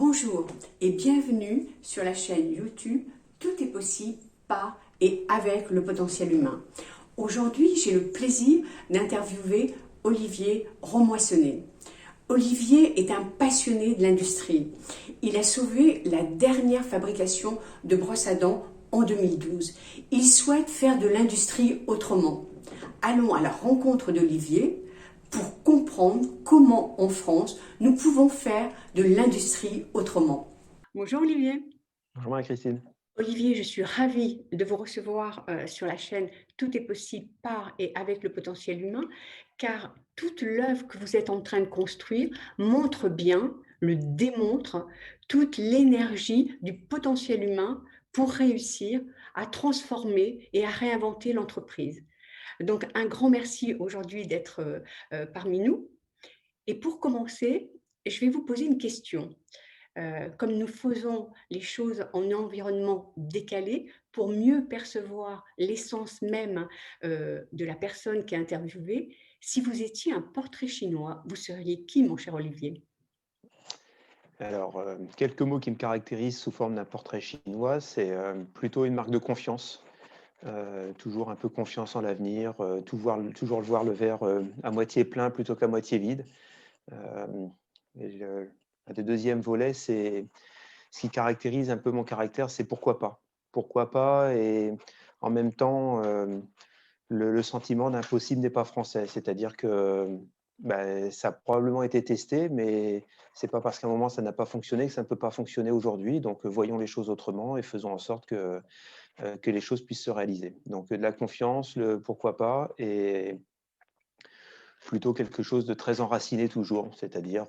Bonjour et bienvenue sur la chaîne YouTube Tout est possible par et avec le potentiel humain. Aujourd'hui, j'ai le plaisir d'interviewer Olivier Romoissonnet. Olivier est un passionné de l'industrie. Il a sauvé la dernière fabrication de brosses à dents en 2012. Il souhaite faire de l'industrie autrement. Allons à la rencontre d'Olivier pour comprendre comment en France nous pouvons faire de l'industrie autrement. Bonjour Olivier. Bonjour Marie-Christine. Olivier, je suis ravie de vous recevoir sur la chaîne Tout est possible par et avec le potentiel humain, car toute l'œuvre que vous êtes en train de construire montre bien, le démontre, toute l'énergie du potentiel humain pour réussir à transformer et à réinventer l'entreprise. Donc un grand merci aujourd'hui d'être parmi nous. Et pour commencer, je vais vous poser une question. Comme nous faisons les choses en environnement décalé, pour mieux percevoir l'essence même de la personne qui est interviewée, si vous étiez un portrait chinois, vous seriez qui, mon cher Olivier? Alors, quelques mots qui me caractérisent sous forme d'un portrait chinois, c'est plutôt une marque de confiance. Toujours un peu confiance en l'avenir, toujours voir le verre à moitié plein plutôt qu'à moitié vide. Euh, un des deuxièmes volets, c'est ce qui caractérise un peu mon caractère, c'est pourquoi pas. Pourquoi pas, et en même temps, le sentiment d'impossible n'est pas français. C'est-à-dire que ça a probablement été testé, mais c'est pas parce qu'à un moment ça n'a pas fonctionné que ça ne peut pas fonctionner aujourd'hui. Donc voyons les choses autrement et faisons en sorte que les choses puissent se réaliser. Donc de la confiance, le pourquoi pas, et plutôt quelque chose de très enraciné toujours, c'est-à-dire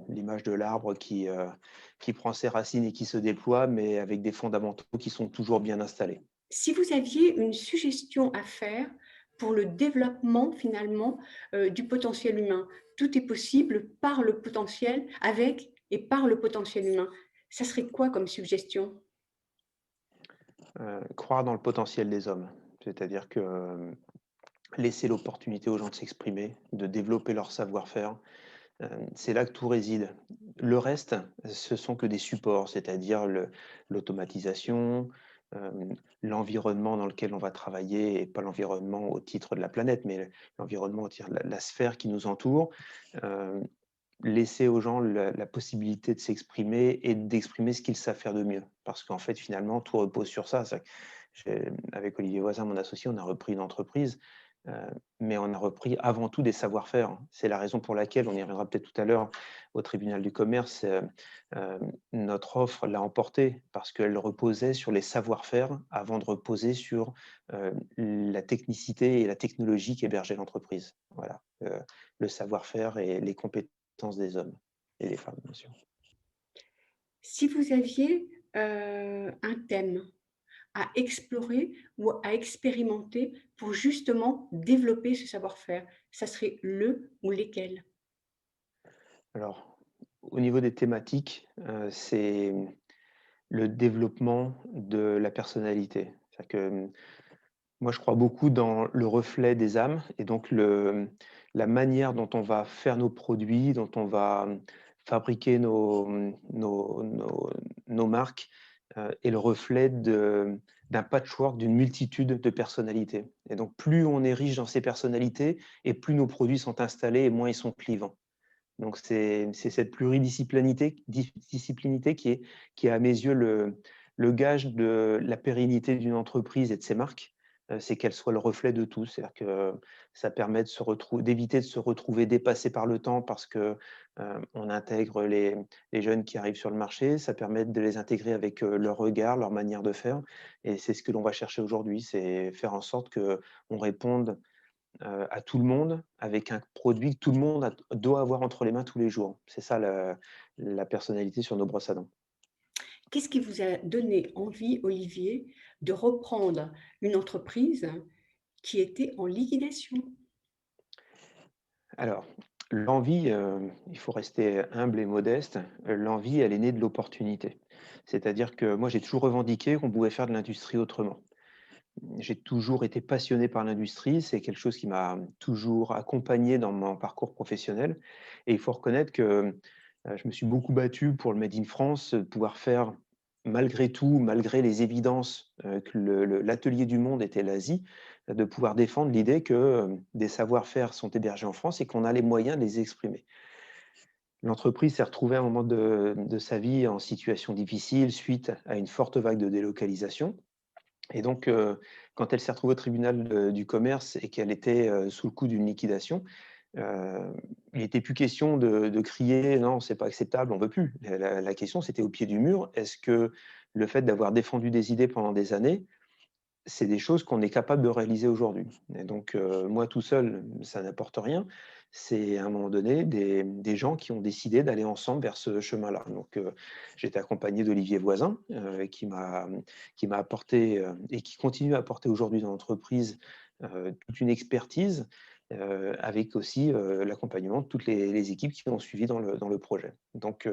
l'image de l'arbre qui prend ses racines et qui se déploie, mais avec des fondamentaux qui sont toujours bien installés. Si vous aviez une suggestion à faire pour le développement finalement du potentiel humain, tout est possible par le potentiel, avec et par le potentiel humain. Ça serait quoi comme suggestion? Croire dans le potentiel des hommes, c'est-à-dire que laisser l'opportunité aux gens de s'exprimer, de développer leur savoir-faire. C'est là que tout réside. Le reste, ce sont que des supports, c'est-à-dire l'automatisation, euh, l'environnement dans lequel on va travailler, et pas l'environnement au titre de la planète, mais l'environnement au titre de la sphère qui nous entoure. Euh, Laisser aux gens la possibilité de s'exprimer et d'exprimer ce qu'ils savent faire de mieux. Parce qu'en fait, finalement, tout repose sur ça. Avec Olivier Voisin, mon associé, on a repris une entreprise, mais on a repris avant tout des savoir-faire. C'est la raison pour laquelle, on y reviendra peut-être tout à l'heure, au tribunal du commerce, notre offre l'a emporté parce qu'elle reposait sur les savoir-faire avant de reposer sur la technicité et la technologie qui hébergeait l'entreprise. Voilà, le savoir-faire et les compétences des hommes et des femmes, bien sûr. Si vous aviez un thème à explorer ou à expérimenter pour justement développer ce savoir-faire, ça serait le ou lesquels? Alors, au niveau des thématiques, c'est le développement de la personnalité. C'est-à-dire que moi, je crois beaucoup dans le reflet des âmes et donc la manière dont on va faire nos produits, dont on va fabriquer nos marques, est le reflet d'un patchwork, d'une multitude de personnalités. Et donc, plus on est riche dans ces personnalités et plus nos produits sont installés et moins ils sont clivants. Donc, c'est cette pluridisciplinité qui est à mes yeux le gage de la pérennité d'une entreprise et de ses marques. C'est qu'elle soit le reflet de tout. C'est-à-dire que ça permet d'éviter de se retrouver dépassé par le temps parce que on intègre les jeunes qui arrivent sur le marché. Ça permet de les intégrer avec leur regard, leur manière de faire. Et c'est ce que l'on va chercher aujourd'hui, c'est faire en sorte qu'on réponde à tout le monde avec un produit que tout le monde doit avoir entre les mains tous les jours. C'est ça la personnalité sur nos brosses à dents. Qu'est-ce qui vous a donné envie, Olivier, de reprendre une entreprise qui était en liquidation? Alors, l'envie, il faut rester humble et modeste. L'envie, elle est née de l'opportunité. C'est-à-dire que moi, j'ai toujours revendiqué qu'on pouvait faire de l'industrie autrement. J'ai toujours été passionné par l'industrie. C'est quelque chose qui m'a toujours accompagné dans mon parcours professionnel. Et il faut reconnaître que Je me suis beaucoup battu pour le Made in France, pouvoir faire malgré tout, malgré les évidences, que l'atelier du monde était l'Asie, de pouvoir défendre l'idée que, des savoir-faire sont hébergés en France et qu'on a les moyens de les exprimer. L'entreprise s'est retrouvée à un moment de sa vie en situation difficile suite à une forte vague de délocalisation et donc, quand elle s'est retrouvée au tribunal du commerce et qu'elle était, sous le coup d'une liquidation, Heu, il n'était plus question de crier: «Non, c'est pas acceptable, on veut plus». La question, c'était au pied du mur. Est-ce que le fait d'avoir défendu des idées pendant des années, c'est des choses qu'on est capable de réaliser aujourd'hui? Et donc, moi tout seul, ça n'apporte rien. C'est à un moment donné des gens qui ont décidé d'aller ensemble vers ce chemin-là. Donc, j'ai été accompagné d'Olivier Voisin, qui m'a apporté, et qui continue à apporter aujourd'hui dans l'entreprise, toute une expertise, avec aussi, l'accompagnement de toutes les équipes qui ont suivi dans le projet. Donc,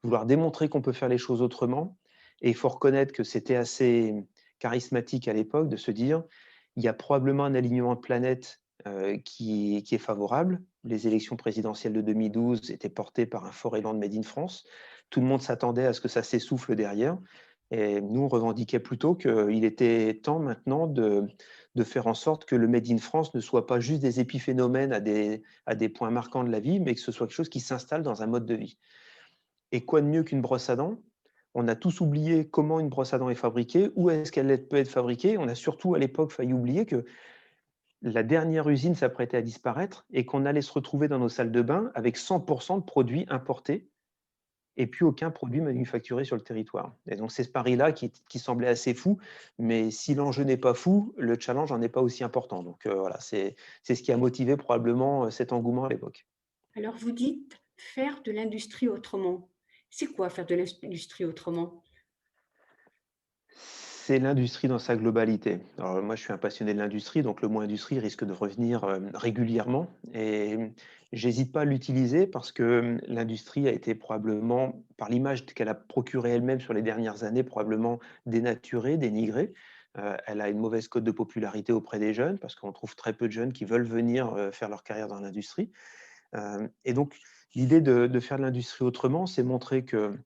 vouloir démontrer qu'on peut faire les choses autrement et il faut reconnaître que c'était assez charismatique à l'époque de se dire: «Il y a probablement un alignement de planètes, qui est favorable». Les élections présidentielles de 2012 étaient portées par un fort élan de Made in France. Tout le monde s'attendait à ce que ça s'essouffle derrière et nous, on revendiquait plutôt qu'il était temps maintenant de faire en sorte que le Made in France ne soit pas juste des épiphénomènes à des points marquants de la vie, mais que ce soit quelque chose qui s'installe dans un mode de vie. Et quoi de mieux qu'une brosse à dents? On a tous oublié comment une brosse à dents est fabriquée, où est-ce qu'elle peut être fabriquée. On a surtout à l'époque failli oublier que la dernière usine s'apprêtait à disparaître et qu'on allait se retrouver dans nos salles de bain avec 100 de produits importés et puis aucun produit manufacturé sur le territoire. Et donc c'est ce pari-là qui semblait assez fou, mais si l'enjeu n'est pas fou, le challenge n'en est pas aussi important. Donc, voilà, c'est ce qui a motivé probablement, cet engouement à l'époque. Alors vous dites faire de l'industrie autrement. C'est quoi faire de l'industrie autrement? C'est l'industrie dans sa globalité. Alors moi, je suis un passionné de l'industrie, donc le mot industrie risque de revenir, régulièrement et j'hésite pas à l'utiliser parce que, l'industrie a été probablement, par l'image qu'elle a procurée elle-même sur les dernières années, probablement dénaturée, dénigrée. Elle a une mauvaise cote de popularité auprès des jeunes parce qu'on trouve très peu de jeunes qui veulent venir, faire leur carrière dans l'industrie. Et donc l'idée de faire de l'industrie autrement, c'est montrer que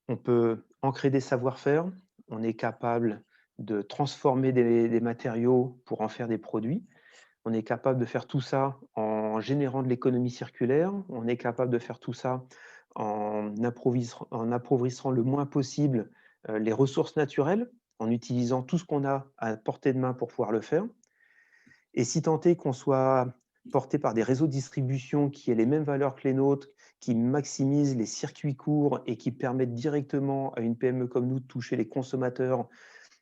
on peut ancrer des savoir-faire, on est capable de transformer des matériaux pour en faire des produits. On est capable de faire tout ça en générant de l'économie circulaire. On est capable de faire tout ça en appauvrissant le moins possible, les ressources naturelles, en utilisant tout ce qu'on a à portée de main pour pouvoir le faire. Et si tant est qu'on soit porté par des réseaux de distribution qui aient les mêmes valeurs que les nôtres, qui maximisent les circuits courts et qui permettent directement à une PME comme nous de toucher les consommateurs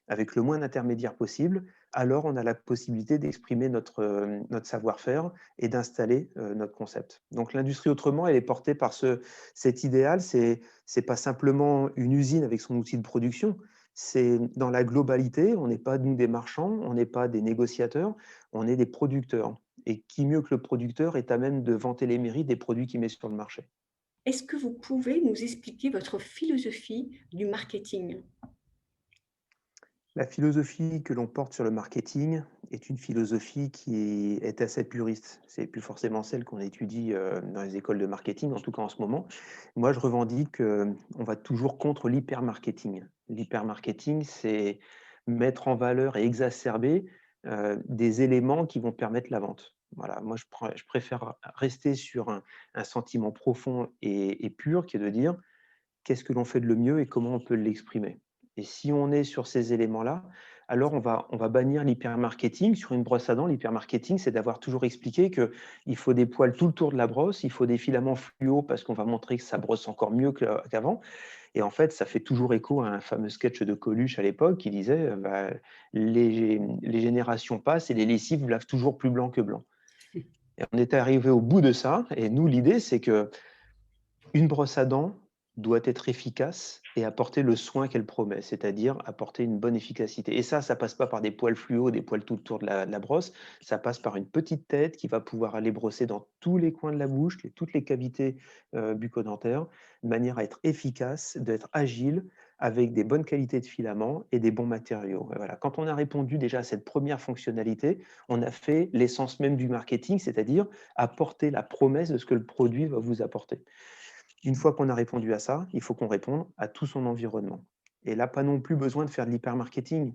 avec le moins d'intermédiaires possible, alors on a la possibilité d'exprimer notre savoir-faire et d'installer, notre concept. Donc l'industrie autrement, elle est portée par cet idéal. C'est pas simplement une usine avec son outil de production, c'est dans la globalité. On n'est pas nous des marchands, on n'est pas des négociateurs, on est des producteurs. Et qui mieux que le producteur est à même de vanter les mérites des produits qu'il met sur le marché? Est-ce que vous pouvez nous expliquer votre philosophie du marketing? La philosophie que l'on porte sur le marketing est une philosophie qui est assez puriste. C'est plus forcément celle qu'on étudie, dans les écoles de marketing, en tout cas en ce moment. Moi, je revendique qu'on va toujours contre l'hypermarketing. L'hypermarketing, c'est mettre en valeur et exacerber, des éléments qui vont permettre la vente. Voilà, moi je préfère rester sur un sentiment profond et pur qui est de dire: qu'est-ce que l'on fait de le mieux et comment on peut l'exprimer? Et si on est sur ces éléments-là, alors on va bannir l'hypermarketing. Sur une brosse à dents, l'hypermarketing, c'est d'avoir toujours expliqué qu'il faut des poils tout le tour de la brosse, il faut des filaments fluo parce qu'on va montrer que ça brosse encore mieux qu'avant. Et en fait, ça fait toujours écho à un fameux sketch de Coluche à l'époque qui disait, bah, les générations passent et les lessives lavent toujours plus blanc que blanc. Et on est arrivé au bout de ça et nous, l'idée, c'est que une brosse à dents doit être efficace et apporter le soin qu'elle promet, c'est-à-dire apporter une bonne efficacité. Et ça passe pas par des poils fluo, des poils tout autour de la brosse, ça passe par une petite tête qui va pouvoir aller brosser dans tous les coins de la bouche, toutes les cavités bucco-dentaires, de manière à être efficace, d'être agile, avec des bonnes qualités de filaments et des bons matériaux. Et voilà. Quand on a répondu déjà à cette première fonctionnalité, on a fait l'essence même du marketing, c'est-à-dire apporter la promesse de ce que le produit va vous apporter. Une fois qu'on a répondu à ça, il faut qu'on réponde à tout son environnement. Et là, pas non plus besoin de faire de l'hypermarketing.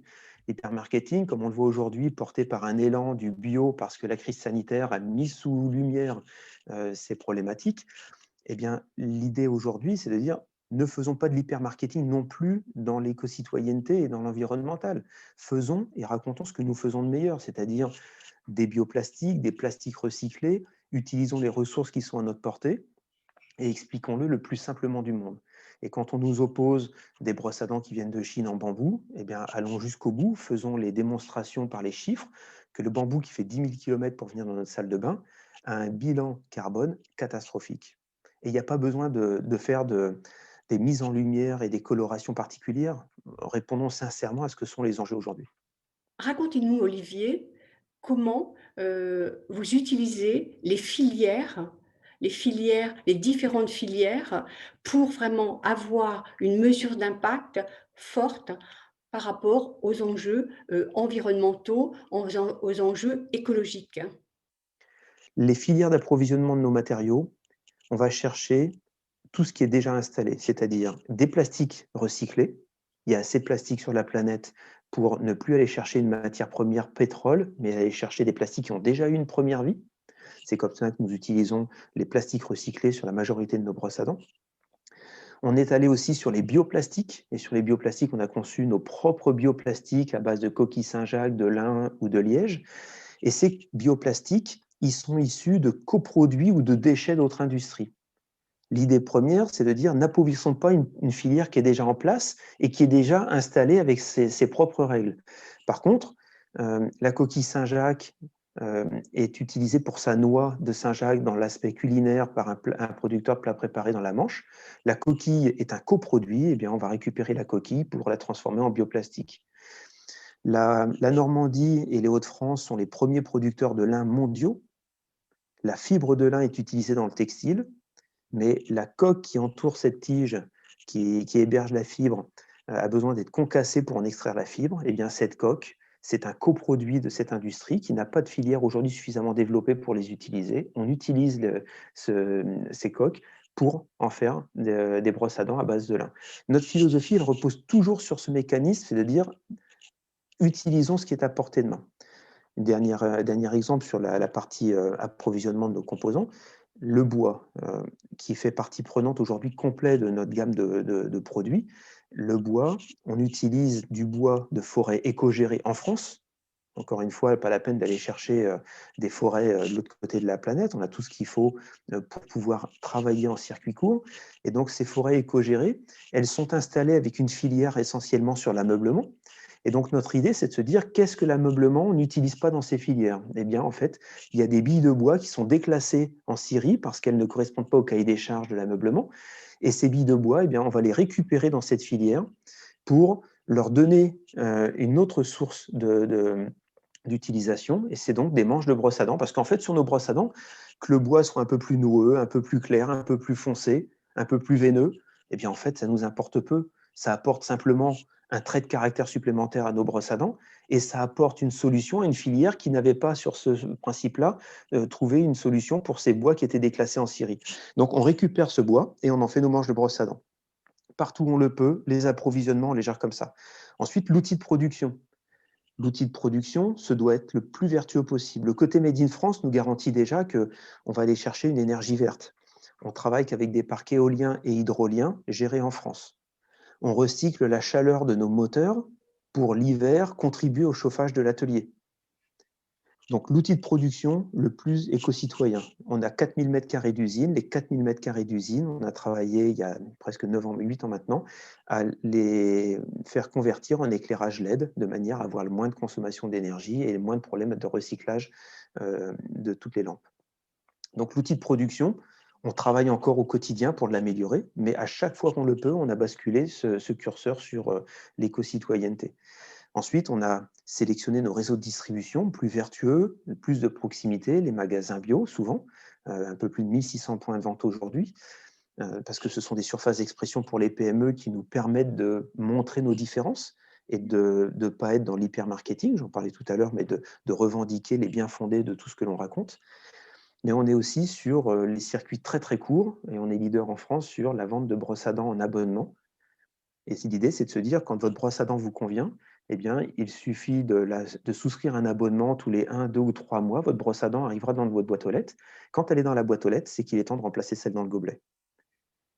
L'hypermarketing, comme on le voit aujourd'hui, porté par un élan du bio parce que la crise sanitaire a mis sous lumière ces problématiques, eh bien, l'idée aujourd'hui, c'est de dire ne faisons pas de l'hypermarketing non plus dans l'éco-citoyenneté et dans l'environnemental. Faisons et racontons ce que nous faisons de meilleur, c'est-à-dire des bioplastiques, des plastiques recyclés, utilisons les ressources qui sont à notre portée et expliquons-le le plus simplement du monde. Et quand on nous oppose des brosses à dents qui viennent de Chine en bambou, eh bien, allons jusqu'au bout, faisons les démonstrations par les chiffres que le bambou qui fait 10 000 km pour venir dans notre salle de bain a un bilan carbone catastrophique. Et il n'y a pas besoin de faire des mises en lumière et des colorations particulières. Répondons sincèrement à ce que sont les enjeux aujourd'hui. Racontez-nous, Olivier, comment, vous utilisez les différentes filières pour vraiment avoir une mesure d'impact forte par rapport aux enjeux, environnementaux, aux enjeux écologiques. Les filières d'approvisionnement de nos matériaux, on va chercher tout ce qui est déjà installé, c'est-à-dire des plastiques recyclés. Il y a assez de plastique sur la planète pour ne plus aller chercher une matière première pétrole, mais aller chercher des plastiques qui ont déjà eu une première vie. C'est comme ça que nous utilisons les plastiques recyclés sur la majorité de nos brosses à dents. On est allé aussi sur les bioplastiques, et sur les bioplastiques, on a conçu nos propres bioplastiques à base de coquilles Saint-Jacques, de lin ou de liège. Et ces bioplastiques, ils sont issus de coproduits ou de déchets d'autres industries. L'idée première, c'est de dire n'appauvrissons pas une filière qui est déjà en place et qui est déjà installée avec ses propres règles. Par contre, la coquille Saint-Jacques est utilisée pour sa noix de Saint-Jacques dans l'aspect culinaire par un producteur de plats préparés dans la Manche. La coquille est un coproduit, et bien on va récupérer la coquille pour la transformer en bioplastique. La Normandie et les Hauts-de-France sont les premiers producteurs de lin mondiaux. La fibre de lin est utilisée dans le textile, mais la coque qui entoure cette tige, qui héberge la fibre, a besoin d'être concassée pour en extraire la fibre. Et bien, cette coque, c'est un coproduit de cette industrie qui n'a pas de filière aujourd'hui suffisamment développée pour les utiliser. On utilise ces coques pour en faire des brosses à dents à base de lin. Notre philosophie, elle repose toujours sur ce mécanisme, c'est de dire utilisons ce qui est à portée de main. Dernier exemple sur la partie approvisionnement de nos composants, le bois, qui fait partie prenante aujourd'hui complète de notre gamme de produits. Le bois, on utilise du bois de forêt éco-gérée en France. Encore une fois, pas la peine d'aller chercher des forêts de l'autre côté de la planète. On a tout ce qu'il faut pour pouvoir travailler en circuit court. Et donc, ces forêts éco-gérées, elles sont installées avec une filière essentiellement sur l'ameublement. Et donc, notre idée, c'est de se dire qu'est-ce que l'ameublement on n'utilise pas dans ces filières? Eh bien, en fait, il y a des billes de bois qui sont déclassées en scierie parce qu'elles ne correspondent pas au cahier des charges de l'ameublement. Et ces billes de bois, eh bien, on va les récupérer dans cette filière pour leur donner une autre source d'utilisation. Et c'est donc des manches de brosse à dents. Parce qu'en fait, sur nos brosses à dents, que le bois soit un peu plus noueux, un peu plus clair, un peu plus foncé, un peu plus veineux, eh bien, en fait, ça nous importe peu. Ça apporte simplement un trait de caractère supplémentaire à nos brosses à dents et ça apporte une solution à une filière qui n'avait pas, sur ce principe-là, trouvé une solution pour ces bois qui étaient déclassés en scierie. Donc, on récupère ce bois et on en fait nos manches de brosse à dents. Partout où on le peut, les approvisionnements, on les gère comme ça. Ensuite, l'outil de production. L'outil de production, ce doit être le plus vertueux possible. Le côté Made in France nous garantit déjà qu'on va aller chercher une énergie verte. On travaille qu'avec des parcs éoliens et hydrauliens gérés en France. On recycle la chaleur de nos moteurs pour l'hiver contribuer au chauffage de l'atelier. Donc l'outil de production le plus éco-citoyen. On a 4000 m² d'usine. Les 4000 m² d'usine, on a travaillé il y a presque 9 ans, 8 ans maintenant, à les faire convertir en éclairage LED de manière à avoir le moins de consommation d'énergie et le moins de problèmes de recyclage de toutes les lampes. Donc l'outil de production, on travaille encore au quotidien pour l'améliorer, mais à chaque fois qu'on le peut, on a basculé ce curseur sur l'éco-citoyenneté. Ensuite, on a sélectionné nos réseaux de distribution plus vertueux, plus de proximité, les magasins bio souvent, un peu plus de 1600 points de vente aujourd'hui, parce que ce sont des surfaces d'expression pour les PME qui nous permettent de montrer nos différences et de ne pas être dans l'hypermarketing, j'en parlais tout à l'heure, mais de revendiquer les bien fondés de tout ce que l'on raconte. mais on est aussi sur les circuits très très courts, et on est leader en France sur la vente de brosses à dents en abonnement. Et si l'idée, c'est de se dire, quand votre brosse à dents vous convient, eh bien, il suffit de souscrire un abonnement tous les 1, 2 ou 3 mois. Votre brosse à dents arrivera dans votre boîte aux lettres. Quand elle est dans la boîte aux lettres, c'est qu'il est temps de remplacer celle dans le gobelet.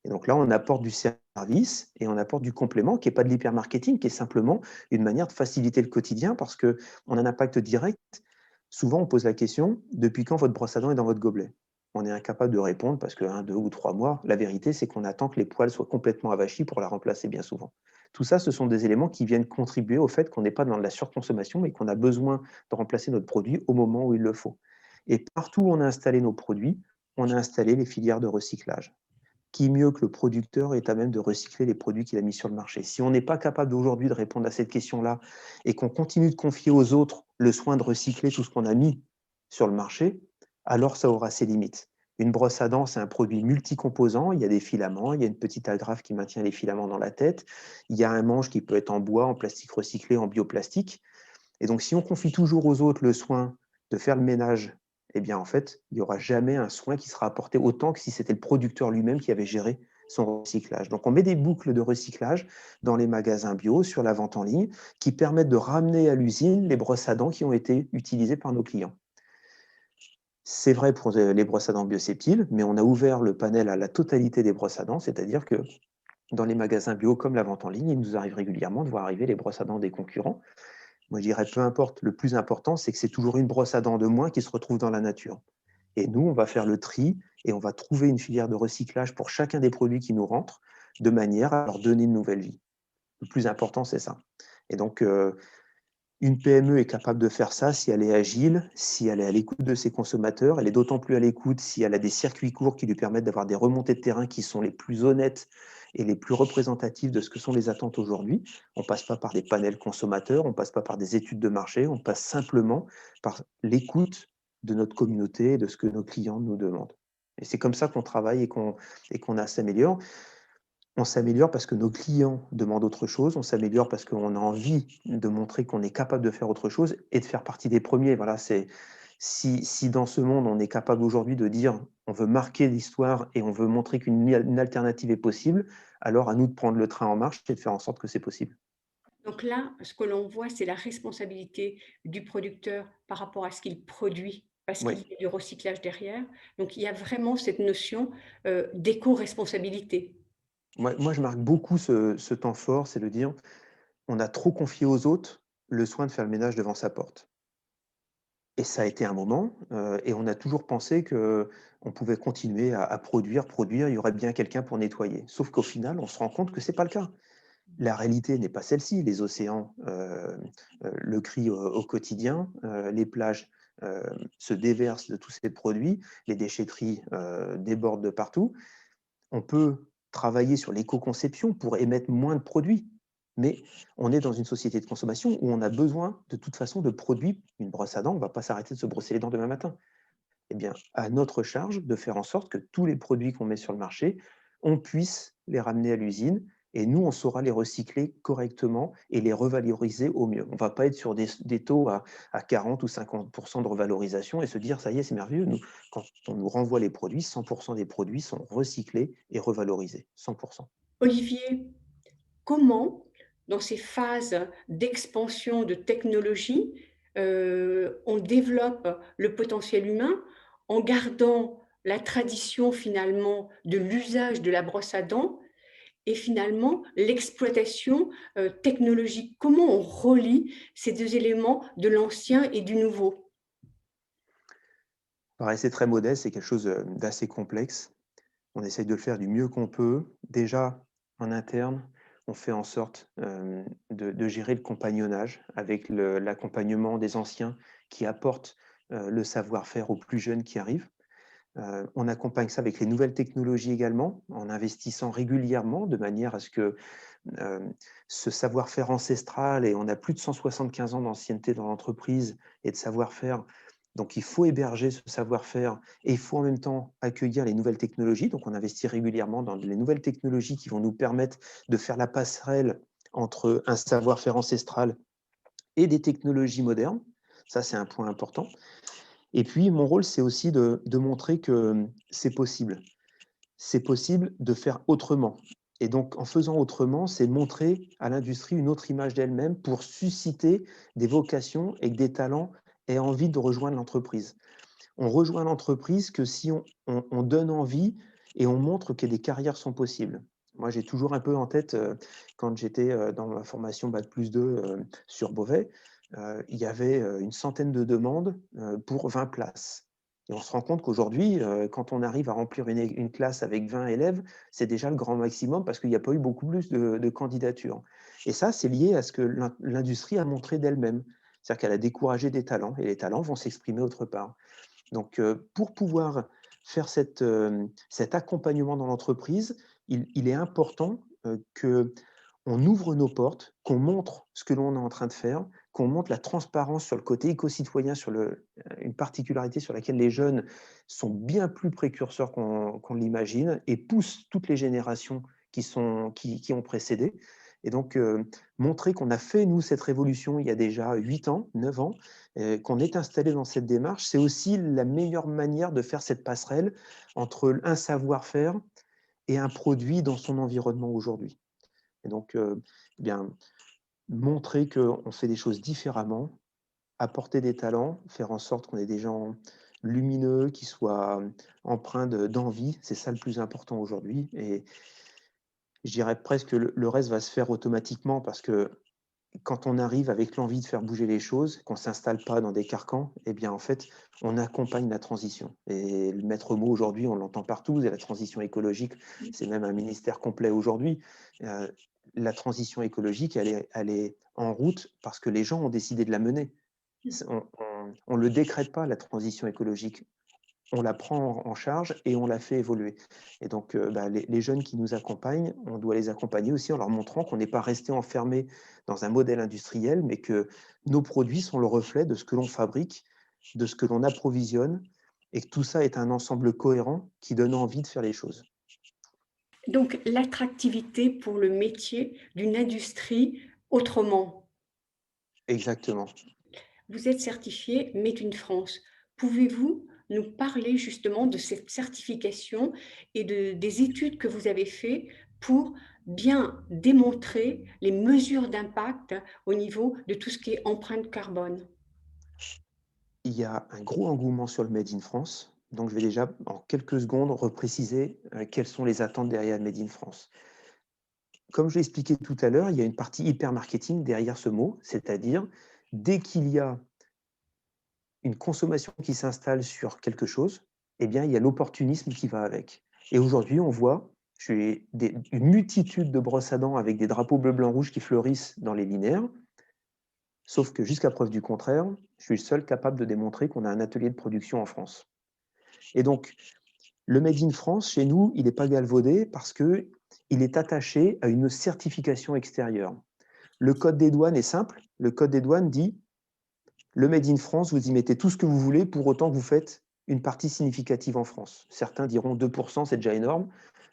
Et donc là, on apporte du service et on apporte du complément qui n'est pas de l'hypermarketing, qui est simplement une manière de faciliter le quotidien parce qu'on a un impact direct. Souvent, on pose la question, depuis quand votre brosse à dents est dans votre gobelet? On est incapable de répondre parce que 1, 2 ou 3 mois, la vérité, c'est qu'on attend que les poils soient complètement avachis pour la remplacer bien souvent. Tout ça, ce sont des éléments qui viennent contribuer au fait qu'on n'est pas dans de la surconsommation, mais qu'on a besoin de remplacer notre produit au moment où il le faut. Et partout où on a installé nos produits, on a installé les filières de recyclage. Qui mieux que le producteur est à même de recycler les produits qu'il a mis sur le marché? Si on n'est pas capable aujourd'hui de répondre à cette question-là et qu'on continue de confier aux autres le soin de recycler tout ce qu'on a mis sur le marché, alors ça aura ses limites. Une brosse à dents, c'est un produit multicomposant. Il y a des filaments, il y a une petite agrafe qui maintient les filaments dans la tête, il y a un manche qui peut être en bois, en plastique recyclé, en bioplastique. Et donc, si on confie toujours aux autres le soin de faire le ménage, eh bien, en fait, il n'y aura jamais un soin qui sera apporté autant que si c'était le producteur lui-même qui avait géré son recyclage. Donc, on met des boucles de recyclage dans les magasins bio, sur la vente en ligne, qui permettent de ramener à l'usine les brosses à dents qui ont été utilisées par nos clients. C'est vrai pour les brosses à dents bioseptiles, mais on a ouvert le panel à la totalité des brosses à dents, c'est-à-dire que dans les magasins bio comme la vente en ligne, il nous arrive régulièrement de voir arriver les brosses à dents des concurrents. Moi, je dirais, peu importe, le plus important, c'est que c'est toujours une brosse à dents de moins qui se retrouve dans la nature. Et nous, on va faire le tri et on va trouver une filière de recyclage pour chacun des produits qui nous rentrent, de manière à leur donner une nouvelle vie. Le plus important, c'est ça. Et donc, une PME est capable de faire ça si elle est agile, si elle est à l'écoute de ses consommateurs. Elle est d'autant plus à l'écoute si elle a des circuits courts qui lui permettent d'avoir des remontées de terrain qui sont les plus honnêtes et les plus représentatives de ce que sont les attentes aujourd'hui. On ne passe pas par des panels consommateurs, on ne passe pas par des études de marché, on passe simplement par l'écoute de notre communauté et de ce que nos clients nous demandent. Et c'est comme ça qu'on travaille et qu'on s'améliore. On s'améliore parce que nos clients demandent autre chose, on s'améliore parce qu'on a envie de montrer qu'on est capable de faire autre chose et de faire partie des premiers. Voilà, si dans ce monde, on est capable aujourd'hui de dire on veut marquer l'histoire et on veut montrer qu'une alternative est possible, alors à nous de prendre le train en marche et de faire en sorte que c'est possible. Donc là, ce que l'on voit, c'est la responsabilité du producteur par rapport à ce qu'il produit, parce qu'il Oui, y a du recyclage derrière. Donc il y a vraiment cette notion, d'éco-responsabilité. moi je marque beaucoup ce temps fort, c'est de dire on a trop confié aux autres le soin de faire le ménage devant sa porte. Et ça a été un moment, et on a toujours pensé qu'on pouvait continuer à produire, il y aurait bien quelqu'un pour nettoyer. Sauf qu'au final, on se rend compte que c'est pas le cas. La réalité n'est pas celle-ci. Les océans, le crient au quotidien, les plages, se déversent de tous ces produits, les déchetteries, débordent de partout. On peut travailler sur l'éco-conception pour émettre moins de produits, mais on est dans une société de consommation où on a besoin de toute façon de produits. Une brosse à dents, on ne va pas s'arrêter de se brosser les dents demain matin. Eh bien, à notre charge de faire en sorte que tous les produits qu'on met sur le marché, on puisse les ramener à l'usine et nous, on saura les recycler correctement et les revaloriser au mieux. On ne va pas être sur des taux à 40 ou 50% de revalorisation et se dire, ça y est, c'est merveilleux. Nous, quand on nous renvoie les produits, 100% des produits sont recyclés et revalorisés. 100%. Olivier, comment, dans ces phases d'expansion de technologie, on développe le potentiel humain en gardant la tradition finalement de l'usage de la brosse à dents et finalement l'exploitation technologique? Comment on relie ces 2 éléments de l'ancien et du nouveau? Pareil, c'est très modeste, c'est quelque chose d'assez complexe. On essaye de le faire du mieux qu'on peut. Déjà, en interne, on fait en sorte de gérer le compagnonnage avec l'accompagnement des anciens qui apportent le savoir-faire aux plus jeunes qui arrivent. On accompagne ça avec les nouvelles technologies également, en investissant régulièrement de manière à ce que euh, ce savoir-faire ancestral, et on a plus de 175 ans d'ancienneté dans l'entreprise et de savoir-faire, donc il faut héberger ce savoir-faire et il faut en même temps accueillir les nouvelles technologies. Donc on investit régulièrement dans les nouvelles technologies qui vont nous permettre de faire la passerelle entre un savoir-faire ancestral et des technologies modernes. Ça, c'est un point important. Et puis, mon rôle, c'est aussi de montrer que c'est possible. C'est possible de faire autrement. Et donc, en faisant autrement, c'est montrer à l'industrie une autre image d'elle-même pour susciter des vocations et que des talents aient envie de rejoindre l'entreprise. On rejoint l'entreprise que si on donne envie et on montre que des carrières sont possibles. Moi, j'ai toujours un peu en tête, quand j'étais dans ma formation Bac+2 sur Beauvais, il y avait une centaine de demandes pour 20 places. Et on se rend compte qu'aujourd'hui, quand on arrive à remplir une classe avec 20 élèves, c'est déjà le grand maximum parce qu'il n'y a pas eu beaucoup plus de candidatures. Et ça, c'est lié à ce que l'industrie a montré d'elle-même. C'est-à-dire qu'elle a découragé des talents et les talents vont s'exprimer autre part. Donc, pour pouvoir faire cet accompagnement dans l'entreprise, il est important qu'on ouvre nos portes, qu'on montre ce que l'on est en train de faire, qu'on montre la transparence sur le côté éco-citoyen, sur une particularité sur laquelle les jeunes sont bien plus précurseurs qu'on l'imagine et poussent toutes les générations qui ont précédé. Et donc, montrer qu'on a fait, nous, cette révolution il y a déjà 8 ans, 9 ans, qu'on est installé dans cette démarche, c'est aussi la meilleure manière de faire cette passerelle entre un savoir-faire et un produit dans son environnement aujourd'hui. Et donc, eh bien, montrer qu'on fait des choses différemment, apporter des talents, faire en sorte qu'on ait des gens lumineux, qui soient empreints d'envie, c'est ça le plus important aujourd'hui. Et je dirais presque que le reste va se faire automatiquement parce que quand on arrive avec l'envie de faire bouger les choses, qu'on ne s'installe pas dans des carcans, eh bien, en fait, on accompagne la transition. Et le maître mot aujourd'hui, on l'entend partout, c'est la transition écologique, c'est même un ministère complet aujourd'hui. Euh, la transition écologique, elle est en route parce que les gens ont décidé de la mener. On ne le décrète pas, la transition écologique. On la prend en charge et on la fait évoluer. Et donc, les jeunes qui nous accompagnent, on doit les accompagner aussi en leur montrant qu'on n'est pas resté enfermé dans un modèle industriel, mais que nos produits sont le reflet de ce que l'on fabrique, de ce que l'on approvisionne, et que tout ça est un ensemble cohérent qui donne envie de faire les choses. Donc, l'attractivité pour le métier d'une industrie autrement. Exactement. Vous êtes certifié Made in France. Pouvez-vous nous parler justement de cette certification et des études que vous avez faites pour bien démontrer les mesures d'impact au niveau de tout ce qui est empreinte carbone? Il y a un gros engouement sur le Made in France. Donc, je vais déjà, en quelques secondes, repréciser quelles sont les attentes derrière le Made in France. Comme je l'ai expliqué tout à l'heure, il y a une partie hyper marketing derrière ce mot, c'est-à-dire dès qu'il y a une consommation qui s'installe sur quelque chose, eh bien, il y a l'opportunisme qui va avec. Et aujourd'hui, on voit une multitude de brosses à dents avec des drapeaux bleu, blanc, rouge qui fleurissent dans les linéaires, sauf que jusqu'à preuve du contraire, je suis le seul capable de démontrer qu'on a un atelier de production en France. Et donc, le Made in France, chez nous, il n'est pas galvaudé parce qu'il est attaché à une certification extérieure. Le code des douanes est simple. Le code des douanes dit le Made in France, vous y mettez tout ce que vous voulez, pour autant que vous faites une partie significative en France. Certains diront 2%, c'est déjà énorme.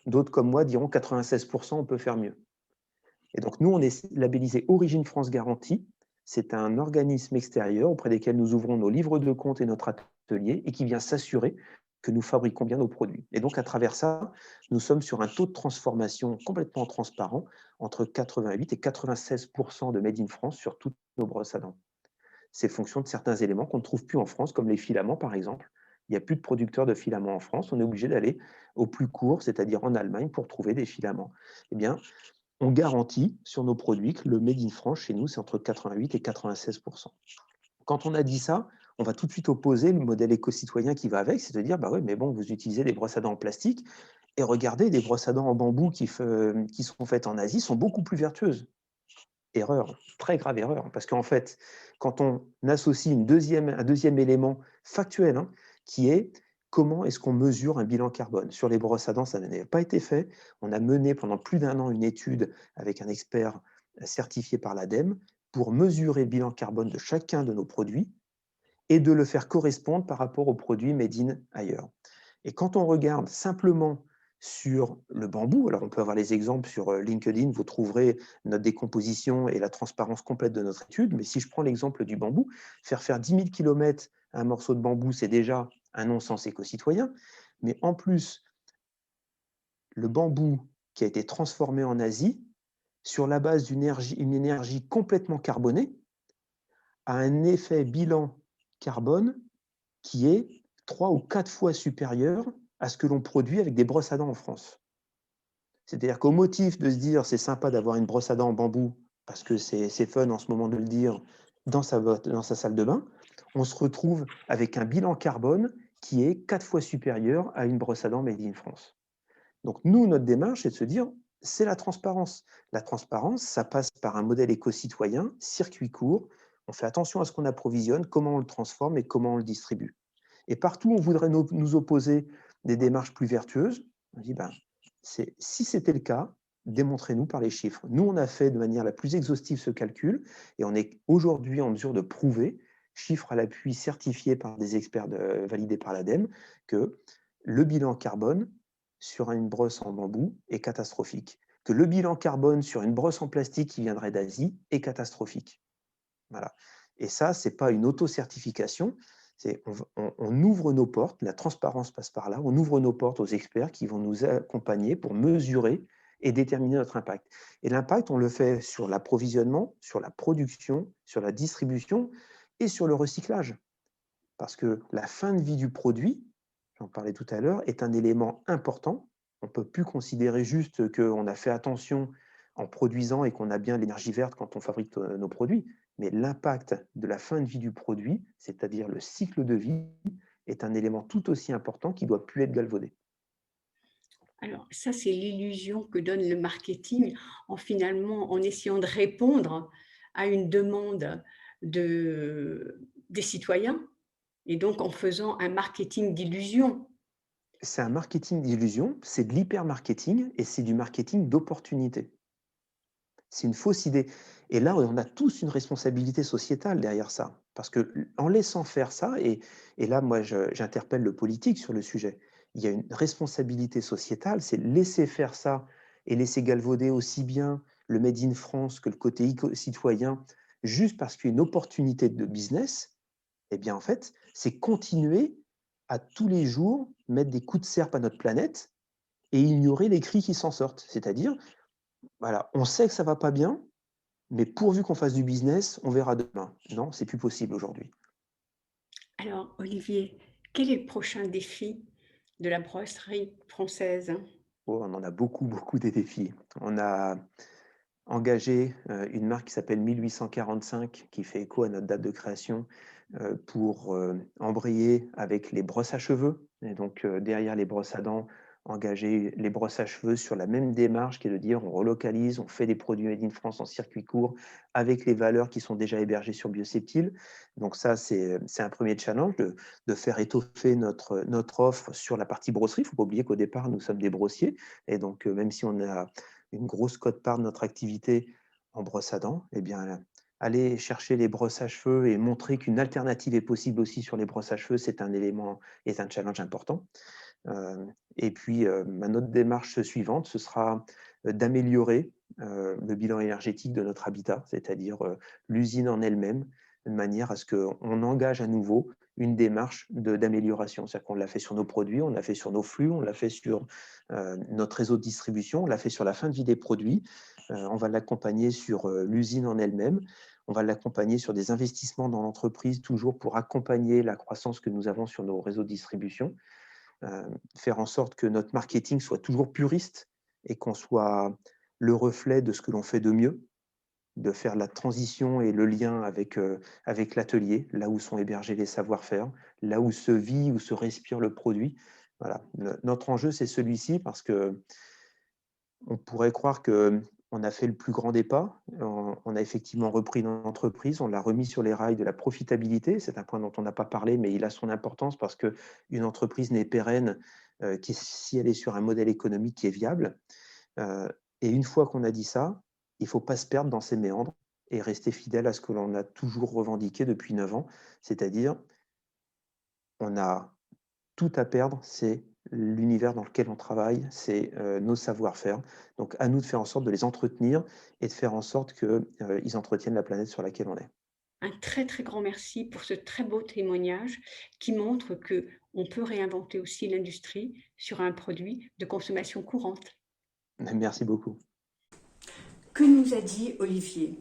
D'autres, comme moi, diront 96%, on peut faire mieux. Et donc, nous, on est labellisé Origine France Garantie. C'est un organisme extérieur auprès desquels nous ouvrons nos livres de compte et notre atelier et qui vient s'assurer que nous fabriquons bien nos produits. Et donc, à travers ça, nous sommes sur un taux de transformation complètement transparent, entre 88 et 96% de Made in France sur toutes nos brosses à dents. C'est fonction de certains éléments qu'on ne trouve plus en France, comme les filaments, par exemple. Il n'y a plus de producteurs de filaments en France. On est obligé d'aller au plus court, c'est-à-dire en Allemagne, pour trouver des filaments. Eh bien, on garantit sur nos produits que le Made in France, chez nous, c'est entre 88 et 96%. Quand on a dit ça, on va tout de suite opposer le modèle éco-citoyen qui va avec, c'est de dire, bah ouais, mais bon, vous utilisez des brosses à dents en plastique, et regardez, des brosses à dents en bambou qui sont faites en Asie sont beaucoup plus vertueuses. Erreur, très grave erreur, parce qu'en fait, quand on associe un deuxième élément factuel, qui est comment est-ce qu'on mesure un bilan carbone? Sur les brosses à dents, ça n'avait pas été fait. On a mené pendant plus d'1 an une étude avec un expert certifié par l'ADEME pour mesurer le bilan carbone de chacun de nos produits et de le faire correspondre par rapport aux produits made in ailleurs. Et quand on regarde simplement sur le bambou, alors on peut avoir les exemples sur LinkedIn, vous trouverez notre décomposition et la transparence complète de notre étude, mais si je prends l'exemple du bambou, faire 10 000 km un morceau de bambou, c'est déjà un non-sens éco-citoyen, mais en plus, le bambou qui a été transformé en Asie, sur la base une énergie complètement carbonée, a un effet bilan carbone qui est 3 ou 4 fois supérieur à ce que l'on produit avec des brosses à dents en France. C'est-à-dire qu'au motif de se dire: «C'est sympa d'avoir une brosse à dents en bambou parce que c'est fun en ce moment de le dire dans sa salle de bain», on se retrouve avec un bilan carbone qui est 4 fois supérieur à une brosse à dents made in France. Donc nous, notre démarche, c'est de se dire: «C'est la transparence». La transparence, ça passe par un modèle éco-citoyen, circuit court, on fait attention à ce qu'on approvisionne, comment on le transforme et comment on le distribue. Et partout où on voudrait nous opposer des démarches plus vertueuses, on dit: «Ben, si c'était le cas, démontrez-nous par les chiffres». Nous, on a fait de manière la plus exhaustive ce calcul et on est aujourd'hui en mesure de prouver, chiffres à l'appui certifiés par des experts validés par l'ADEME, que le bilan carbone sur une brosse en bambou est catastrophique, que le bilan carbone sur une brosse en plastique qui viendrait d'Asie est catastrophique. Voilà. Et ça, c'est pas une auto-certification, c'est on ouvre nos portes, la transparence passe par là, on ouvre nos portes aux experts qui vont nous accompagner pour mesurer et déterminer notre impact. Et l'impact, on le fait sur l'approvisionnement, sur la production, sur la distribution et sur le recyclage. Parce que la fin de vie du produit, j'en parlais tout à l'heure, est un élément important. On ne peut plus considérer juste qu'on a fait attention en produisant et qu'on a bien l'énergie verte quand on fabrique nos produits. Mais l'impact de la fin de vie du produit, c'est-à-dire le cycle de vie, est un élément tout aussi important qui doit plus être galvaudé. Alors ça, c'est l'illusion que donne le marketing en essayant de répondre à une demande des citoyens et donc en faisant un marketing d'illusion. C'est un marketing d'illusion, c'est de l'hyper-marketing et c'est du marketing d'opportunité. C'est une fausse idée. Et là, on a tous une responsabilité sociétale derrière ça. Parce que en laissant faire ça, et là, moi, j'interpelle le politique sur le sujet, il y a une responsabilité sociétale, c'est laisser faire ça et laisser galvauder aussi bien le Made in France que le côté citoyen, juste parce qu'il y a une opportunité de business, eh bien, en fait, c'est continuer à tous les jours mettre des coups de serpe à notre planète et ignorer les cris qui s'en sortent. C'est-à-dire, voilà, on sait que ça va pas bien, mais pourvu qu'on fasse du business, on verra demain. Non, c'est plus possible aujourd'hui. Alors Olivier, quel est le prochain défi de la brasserie française? Oh, on en a beaucoup, beaucoup des défis. On a engagé une marque qui s'appelle 1845, qui fait écho à notre date de création, pour embrayer avec les brosses à cheveux. Et donc, derrière les brosses à dents, engager les brosses à cheveux sur la même démarche qui est de dire on relocalise, on fait des produits made in France en circuit court avec les valeurs qui sont déjà hébergées sur Bioseptile. Donc ça, c'est un premier challenge de faire étoffer notre offre sur la partie brosserie. Il ne faut pas oublier qu'au départ, nous sommes des brossiers. Et donc, même si on a une grosse quote-part de notre activité en brosse à dents, eh bien, aller chercher les brosses à cheveux et montrer qu'une alternative est possible aussi sur les brosses à cheveux, c'est un élément est un challenge important. Et puis, ma notre démarche suivante, ce sera, d'améliorer, le bilan énergétique de notre habitat, c'est-à-dire, l'usine en elle-même, de manière à ce qu'on engage à nouveau une démarche d'amélioration. C'est-à-dire qu'on l'a fait sur nos produits, on l'a fait sur nos flux, on l'a fait sur, notre réseau de distribution, on l'a fait sur la fin de vie des produits. On va l'accompagner sur, l'usine en elle-même. On va l'accompagner sur des investissements dans l'entreprise, toujours pour accompagner la croissance que nous avons sur nos réseaux de distribution. Faire en sorte que notre marketing soit toujours puriste et qu'on soit le reflet de ce que l'on fait de mieux, de faire la transition et le lien avec l'atelier, là où sont hébergés les savoir-faire, là où se vit, où se respire le produit. Voilà. Notre enjeu, c'est celui-ci parce que on pourrait croire que on a fait le plus grand des pas. On a effectivement repris une entreprise, on l'a remis sur les rails de la profitabilité. C'est un point dont on n'a pas parlé, mais il a son importance parce qu'une entreprise n'est pérenne si elle est sur un modèle économique qui est viable. Euh, et une fois qu'on a dit ça, il ne faut pas se perdre dans ces méandres et rester fidèle à ce que l'on a toujours revendiqué depuis 9 ans, c'est-à-dire on a tout à perdre, c'est l'univers dans lequel on travaille, c'est nos savoir-faire. Donc à nous de faire en sorte de les entretenir et de faire en sorte qu'ils entretiennent la planète sur laquelle on est. Un très, très grand merci pour ce très beau témoignage qui montre que on peut réinventer aussi l'industrie sur un produit de consommation courante. Merci beaucoup. Que nous a dit Olivier?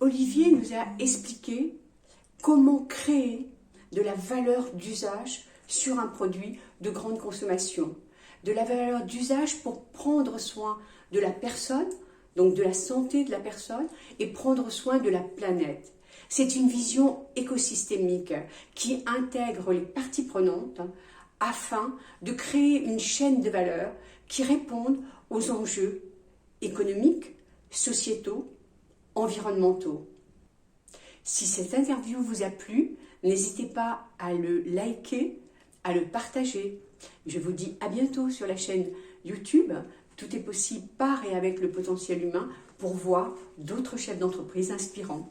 Olivier nous a expliqué comment créer de la valeur d'usage sur un produit de grande consommation. De la valeur d'usage pour prendre soin de la personne, donc de la santé de la personne, et prendre soin de la planète. C'est une vision écosystémique qui intègre les parties prenantes afin de créer une chaîne de valeur qui réponde aux enjeux économiques, sociétaux, environnementaux. Si cette interview vous a plu, n'hésitez pas à le liker, à le partager. Je vous dis à bientôt sur la chaîne YouTube. Tout est possible par et avec le potentiel humain pour voir d'autres chefs d'entreprise inspirants.